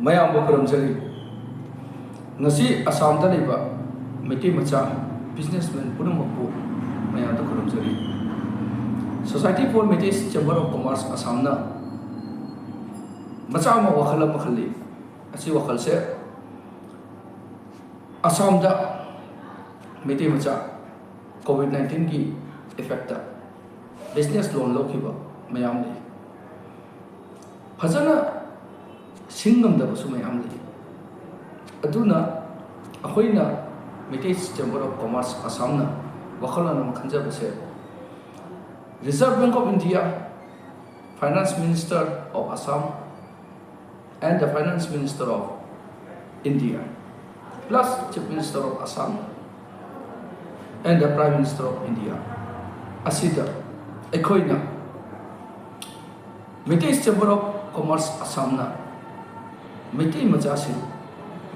mayam bo khuramjari ngasi Assam da leba meetei macha businessmen punamakpu mayam da khuramjari Society for Meeteis Chamber of Commerce Assam na macha ma wakhal ma khalli asi wakhal se Assam da meetei macha COVID-19 ki effect da business loan lo khiba mayam le fazana singam da basu mayam le aduna ahoina Meeteis Chamber of Commerce Assam na wakhala na khanja base Reserve Bank of India, Finance Minister of Assam, and the Finance Minister of India, plus Chief Minister of Assam and the Prime Minister of India. Asida, Ekoina, Meeteis Chamber of Commerce Assam na Meetei Majasi,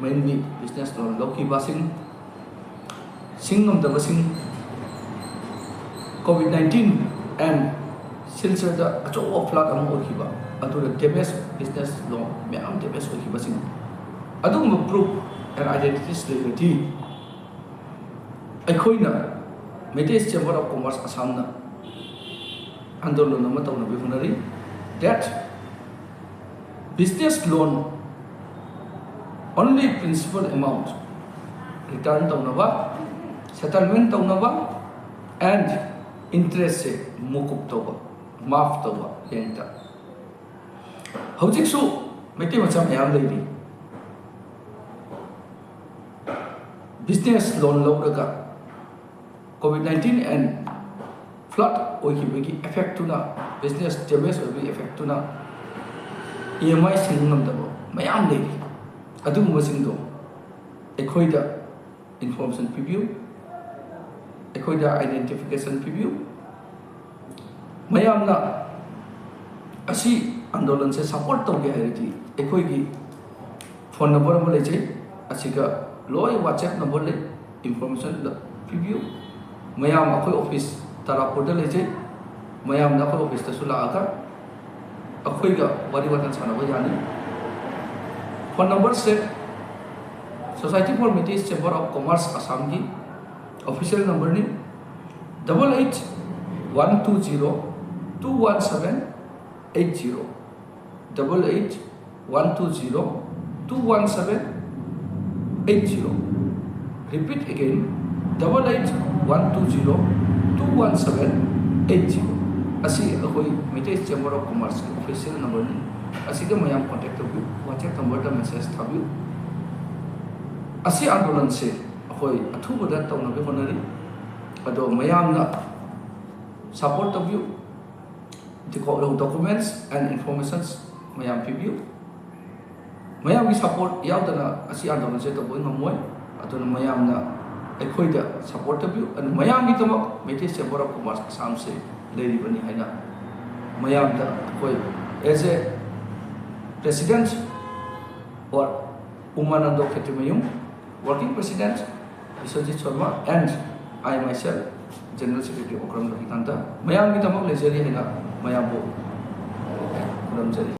mainly business loan, Loki Basing, Singam the Basing, COVID-19. And since the actual flood among Okiba, the damage business law, may am the best Okiba sing. I don't prove and identity slavery. A coiner, Meeteis Chamber of Commerce Assam, and the Lonamatona Bivunary, that business loan only principal amount return to Nova, settlement to Nova, and interest se mukup toba maaf toba yenta hojik su meetei macha mayam leiri business loan loraga COVID-19 and flood oikibagi effect tuna business damage oibi effect tuna EMI singam dabo mayam leiri adum masingdo ekhoida information preview Ekoida identification preview mayamna asi andolan se support to ge haiti ekoigi phone number ma leje asiga loi WhatsApp number le information the preview mayam akoi office tarapur da leje mayam na akoi office ta sula aga akoiga wari watan sana ba yani phone number se Society for Meeteis Chamber of Commerce Assam ki official number ni 8812021780 8812021780 repeat again 8812021780 asi akoi Meeteis Chamber of Commerce official number ni asi ka mayam contact tabiu WhatsApp number da message thabiu asi andolan se Hoi, athuba da tawna be honari ado mayam na support of you the documents and informations mayam preview mayam gi support yaudana asi andona se to boy ngamoy ado mayam na ekhoi da support of you and mayam gi tamo Meeteis Chamber of Commerce Assam se leiri bani haina mayam da hoi as a president or Umanando Khetimayum working president Biswajit Sharma and I myself, General Secretary Okram Rahitanta, Mayam Gitamak Lejari Hina, Mayambo, Kuramjari.